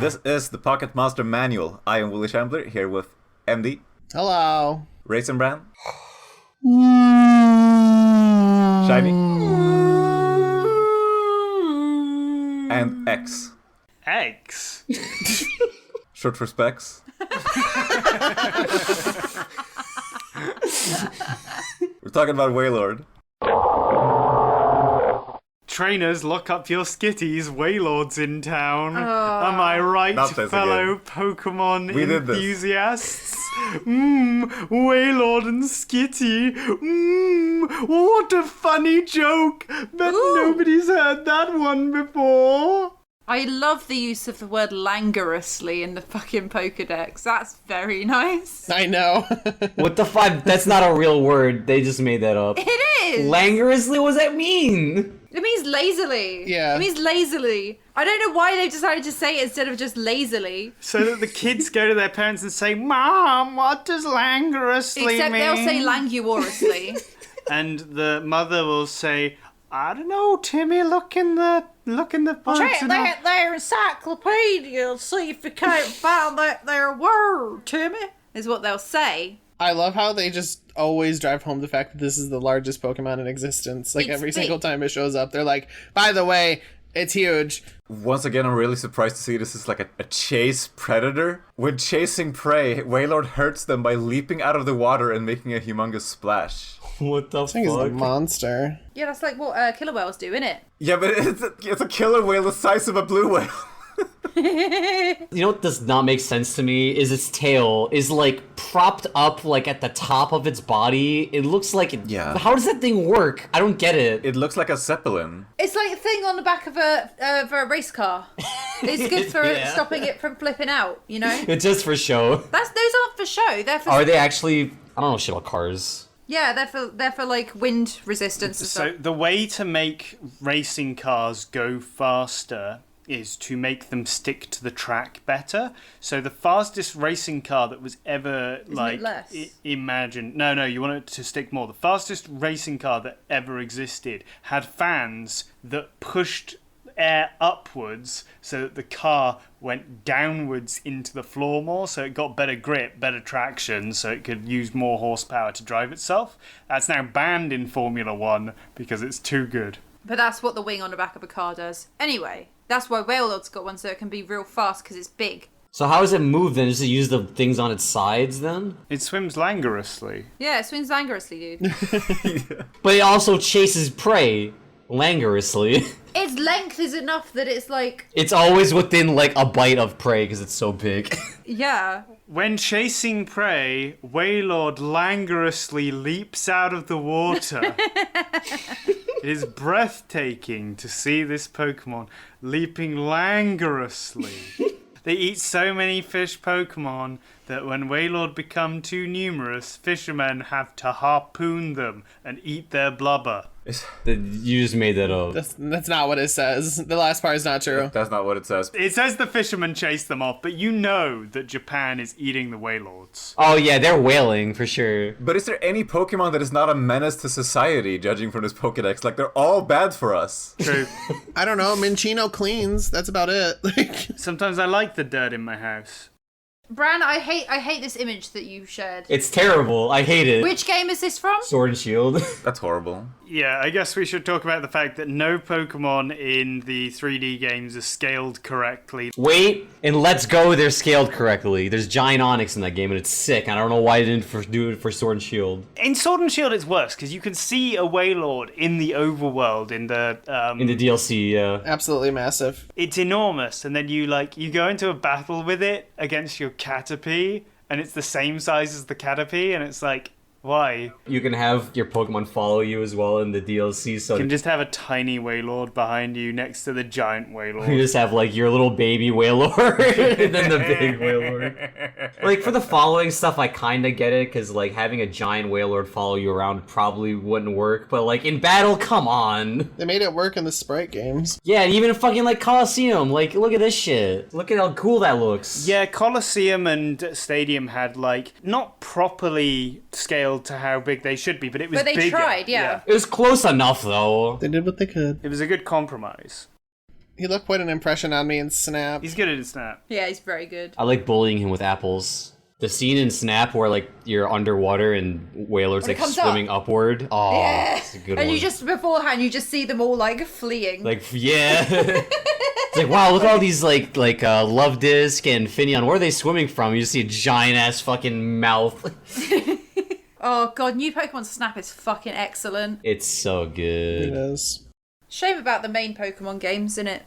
This is the Pocket Monster Manual. I am Willie Shambler, here with MD. Hello. Raisin Bran. Shiny. And X. X? Short for Specs. We're talking about Wailord. Trainers, lock up your skitties. Wailord's in town. Am I right, fellow Pokemon enthusiasts? Wailord and Skitty. What a funny joke. Bet nobody's heard that one before. I love the use of the word languorously in the fucking Pokedex. That's very nice. I know. What the fuck? That's not a real word. They just made that up. It is! Languorously? What does that mean? It means lazily. Yeah. It means lazily. I don't know why they decided to say it instead of just lazily. So that the kids go to their parents and say, Mom, what does languorously Except mean? they'll say languorously. And the mother will say, I don't know, Timmy, look in the books. Check their encyclopedia and see if you can't find their word, Timmy, is what they'll say. I love how they just always drive home the fact that this is the largest Pokemon in existence. Like, It's every big. single time it shows up, they're like, by the way, it's huge. Once again, I'm really surprised to see this is like a chase predator. When chasing prey, Wailord hurts them by leaping out of the water and making a humongous splash. What the This thing is a fuck? monster. Yeah, that's like what killer whales do, innit? Yeah, but it's a killer whale the size of a blue whale. You know what does not make sense to me is its tail is like propped up like at the top of its body. It looks like it, Yeah. How does that thing work? I don't get it. It looks like a zeppelin. It's like a thing on the back of a race car. It's good for Yeah. stopping it from flipping out, you know? It's just for show. Those aren't for show. They're for Are they actually? I don't know shit about cars. Yeah, they're for like wind resistance and So stuff. the way to make racing cars go faster is to make them stick to the track better. So the fastest racing car that was ever it less? imagined. No, you want it to stick more. The fastest racing car that ever existed had fans that pushed air upwards so that the car went downwards into the floor more, so it got better grip, better traction, so it could use more horsepower to drive itself. That's now banned in Formula 1 because it's too good. But that's what the wing on the back of a car does. Anyway, that's why Wailord's got one, so it can be real fast because it's big. So how does it move then? Does it use the things on its sides then? It swims languorously. Yeah, it swings languorously, dude. But it also chases prey languorously. Its length is enough that it's like, It's always within like a bite of prey because it's so big. yeah. When chasing prey, Wailord languorously leaps out of the water. It is breathtaking to see this Pokemon leaping languorously. They eat so many fish Pokemon that when Wailord become too numerous, fishermen have to harpoon them and eat their blubber. You just made that up. That's not what it says. The last part is not true. That's not what it says. It says the fishermen chase them off, but you know that Japan is eating the Wailords. Oh yeah, they're whaling for sure. But is there any Pokemon that is not a menace to society, judging from this Pokedex? Like, they're all bad for us. True. I don't know. Minchino cleans. That's about it. Like, Sometimes I like the dirt in my house. Bran, I hate this image that you shared. It's terrible. I hate it. Which game is this from? Sword and Shield. That's horrible. Yeah, I guess we should talk about the fact that no Pokemon in the 3D games are scaled correctly. Wait, and Let's Go, they're scaled correctly. There's giant Onyx in that game, and it's sick. I don't know why they didn't do it for Sword and Shield. In Sword and Shield, it's worse, because you can see a Wailord in the overworld, in the DLC, yeah. absolutely massive. It's enormous, and then you go into a battle with it against your Caterpie, and it's the same size as the Caterpie, and it's like, why? You can have your Pokemon follow you as well in the DLC, so You can just have a tiny Wailord behind you next to the giant you Wailord. just have like your little baby Wailord and then the big Wailord. Like for the following stuff, I kind of get it because like having a giant Wailord follow you around probably wouldn't work. But like in battle, come on. They made it work in the Sprite games. Yeah, and even fucking like Coliseum. Like look at this shit. Look at how cool that looks. Yeah, Colosseum and Stadium had like not properly scaled to how big they should be, but it was bigger. tried, yeah. It was close enough though. They did what they could. It was a good compromise. He left quite an impression on me in Snap. He's good at his snap. Yeah, he's very good. I like bullying him with apples. The scene in Snap where like you're underwater and Wailord's When it like comes swimming upward. Oh, Yeah. it's a good And one. you just beforehand, you just see them all like fleeing. Like, yeah. It's like, wow, look at all these like Love Disc and Finion. Where are they swimming from? You just see a giant ass fucking mouth. Oh god, new Pokemon Snap is fucking excellent. It's so good. It is. Shame about the main Pokemon games, innit?